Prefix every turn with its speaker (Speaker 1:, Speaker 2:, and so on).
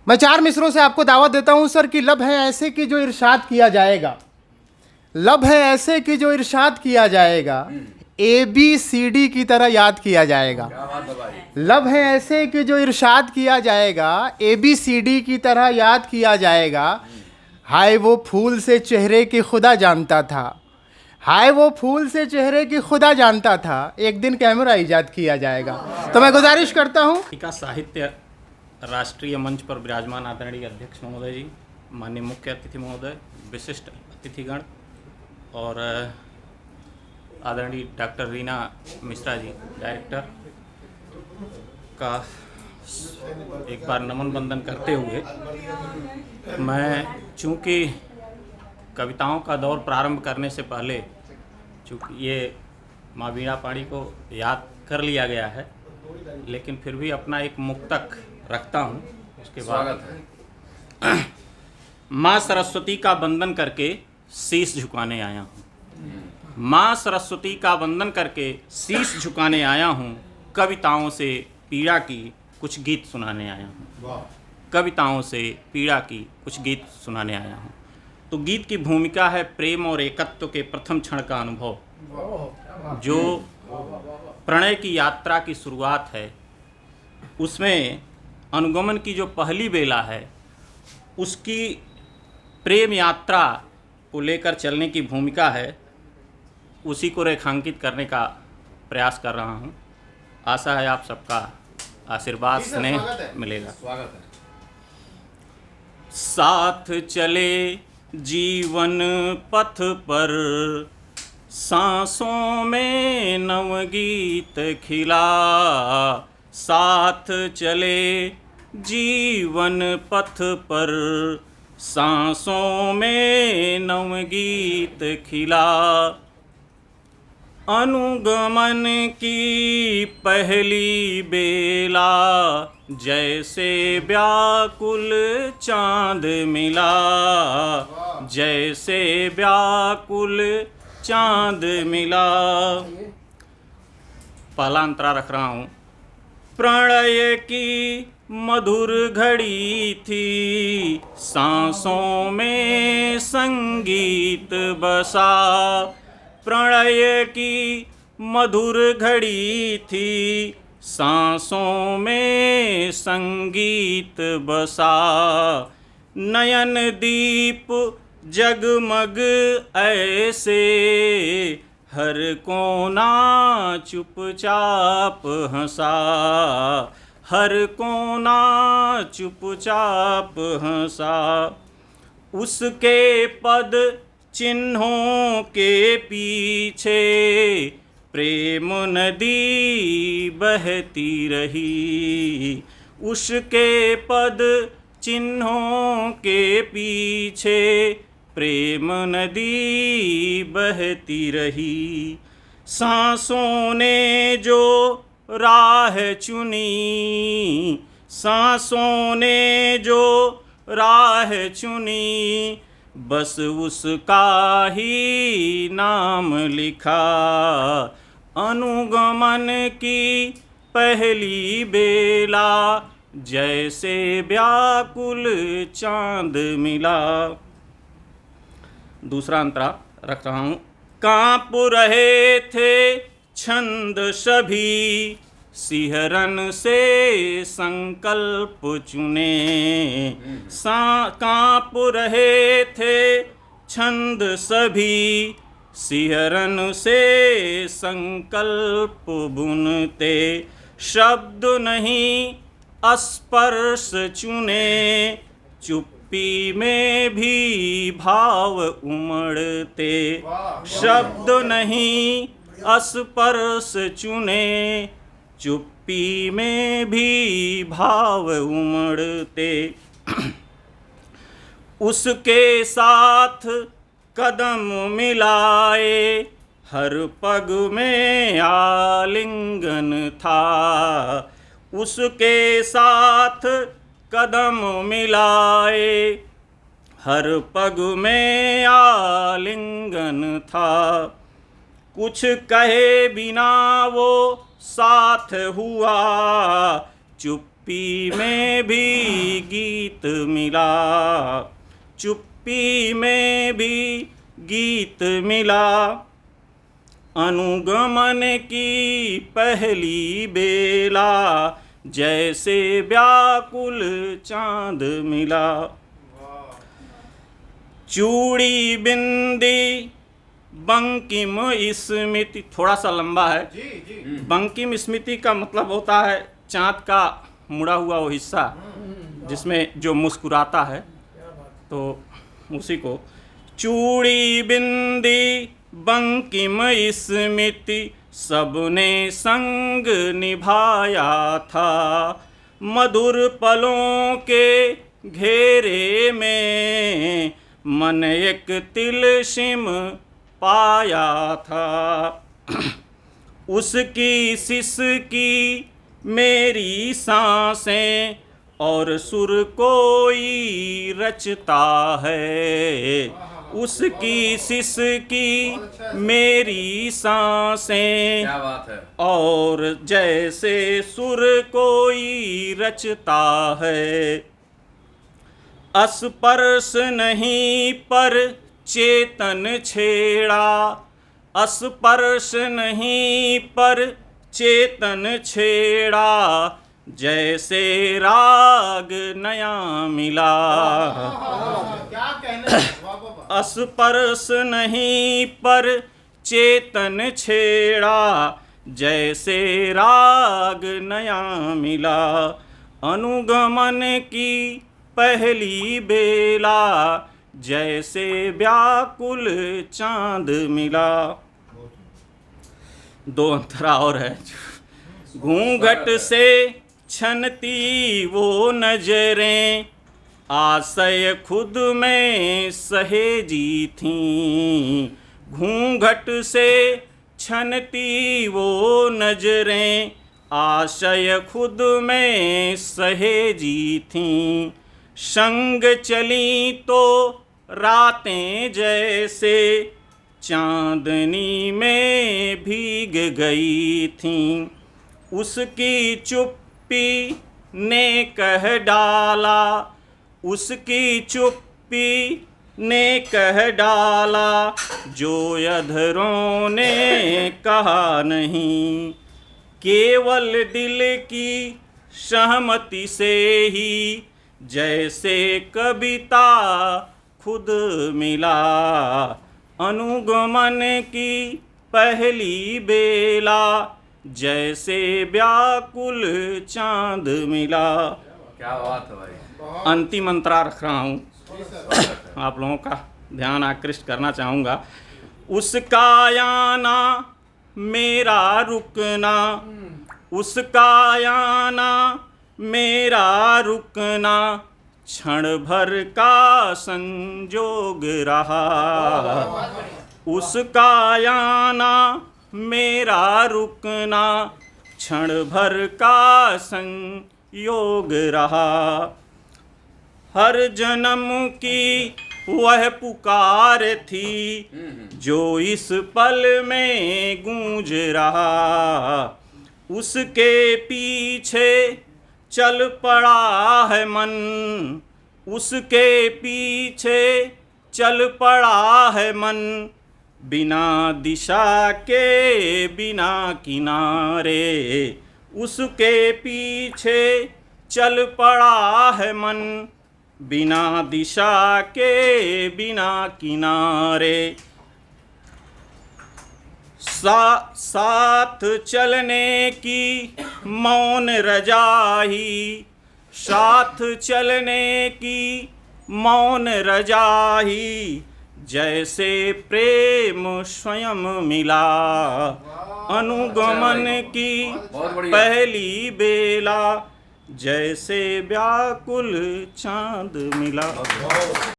Speaker 1: मैं 4 मिसरों से आपको दावत देता हूं सर कि लब है ऐसे कि जो इरशाद किया जाएगा, लब है ऐसे कि जो इरशाद किया जाएगा, ABCD की तरह याद किया जाएगा। लब है ऐसे कि जो इरशाद किया जाएगा, ABCD की तरह याद किया जाएगा। हाय वो फूल से चेहरे की खुदा जानता था, हाय वो फूल से चेहरे की खुदा जानता था, एक दिन कैमरा इजाद किया जाएगा। तो मैं गुजारिश करता हूँ
Speaker 2: का साहित्य राष्ट्रीय मंच पर विराजमान आदरणीय अध्यक्ष महोदय जी, माननीय मुख्य अतिथि महोदय, विशिष्ट अतिथिगण और आदरणीय डॉक्टर रीना मिश्रा जी डायरेक्टर का एक बार नमन बंदन करते हुए, मैं चूँकि कविताओं का दौर प्रारंभ करने से पहले चूँकि ये माँ वीणा पाणी को याद कर लिया गया है, लेकिन फिर भी अपना एक मुक्तक रखता हूँ। उसके बाद माँ सरस्वती का वंदन करके शीश झुकाने आया हूँ, माँ सरस्वती का वंदन करके शीश झुकाने आया हूँ, कविताओं से पीड़ा की कुछ गीत सुनाने आया हूँ, कविताओं से पीड़ा की कुछ गीत सुनाने आया हूँ। तो गीत की भूमिका है प्रेम और एकत्व के प्रथम क्षण का अनुभव, जो प्रणय की यात्रा की शुरुआत है, उसमें अनुगमन की जो पहली बेला है, उसकी प्रेम यात्रा को लेकर चलने की भूमिका है, उसी को रेखांकित करने का प्रयास कर रहा हूँ। आशा है आप सबका आशीर्वाद स्नेह मिलेगा। स्वागत है। साथ चले जीवन पथ पर, सांसों में नवगीत खिला, साथ चले जीवन पथ पर, सांसों में नवगीत खिला, अनुगमन की पहली बेला, जैसे व्याकुल चांद मिला, जैसे व्याकुल चांद मिला। पहला अंतरा रख रहा हूँ। प्रणय की मधुर घड़ी थी, सांसों में संगीत बसा, प्रणय की मधुर घड़ी थी, सांसों में संगीत बसा, नयन दीप जगमग ऐसे, हर कोना चुपचाप हंसा, हर कोना चुपचाप हंसा, उसके पद चिन्हों के पीछे प्रेम नदी बहती रही, उसके पद चिन्हों के पीछे प्रेम नदी बहती रही, सांसों ने जो राह चुनी, सांसों ने जो राह चुनी, बस उसका ही नाम लिखा, अनुगमन की पहली बेला, जैसे व्याकुल चांद मिला। दूसरा अंतरा रख रहा हूँ। कांप रहे थे छंद सभी, सिहरन से संकल्प चुने, कांप रहे थे छंद सभी, सिहरन से संकल्प बुनते, शब्द नहीं स्पर्श चुने, चुप्पी में भी भाव उमड़ते, शब्द नहीं स्पर्श चुने, चुप्पी में भी भाव उमड़ते, उसके साथ कदम मिलाए, हर पग में आलिंगन था, उसके साथ कदम मिलाए, हर पग में आलिंगन था, कुछ कहे बिना वो साथ हुआ, चुप चुप्पी में भी गीत मिला, चुप्पी में भी गीत मिला। अनुगमन की पहली बेला, जैसे व्याकुल चांद मिला। चूड़ी बिंदी बंकिम स्मृति, थोड़ा सा लंबा है। बंकिम स्मृति का मतलब होता है चाँद का मुड़ा हुआ वो हिस्सा जिसमें जो मुस्कुराता है, तो उसी को चूड़ी बिंदी बंकिम स्मृति सबने संग निभाया था। मधुर पलों के घेरे में मन एक तिलस्म पाया था। उसकी सिसकी मेरी सांसें और सुर कोई रचता है। उसकी सिसकी मेरी सांसें,
Speaker 3: क्या बात है,
Speaker 2: और जैसे सुर कोई रचता है। स्पर्श नहीं पर चेतन छेड़ा, स्पर्श नहीं पर चेतन छेड़ा, जैसे राग नया मिला।
Speaker 1: क्या कहने,
Speaker 2: स्पर्श नहीं पर चेतन छेड़ा, जैसे राग नया मिला। अनुगमन की पहली बेला, जैसे व्याकुल चांद मिला। दो अंतरा और है। घूंघट से छनती वो नजरें, आशय खुद में सहेजी थीं। घूंघट से छनती वो नजरें, आशय खुद में सहेजी थीं। संग चली तो रातें जैसे चांदनी में भीग गई थीं। उसकी चुप्पी ने कह डाला, उसकी चुप्पी ने कह डाला, जो अधरों ने कहा नहीं। केवल दिल की सहमति से ही जैसे कविता खुद मिला। अनुगमन की पहली बेला, जैसे व्याकुल चांद मिला।
Speaker 3: क्या बात है भाई।
Speaker 2: अंतिम अंतरा रख रहा हूँ, आप लोगों का ध्यान आकृष्ट करना चाहूँगा। उसका आना मेरा रुकना, उसका आना मेरा रुकना, क्षण भर का संजोग रहा। उसका आना मेरा रुकना, क्षण भर का संयोग रहा। हर जन्म की वह पुकार थी, जो इस पल में गूंज रहा। उसके पीछे चल पड़ा है मन, उसके पीछे चल पड़ा है मन, बिना दिशा के बिना किनारे। उसके पीछे चल पड़ा है मन, बिना दिशा के बिना किनारे। साथ चलने की मौन रजाही, साथ चलने की मौन रजाही, जैसे प्रेम स्वयं मिला। अनुगमन की पहली बेला, जैसे व्याकुल चांद मिला।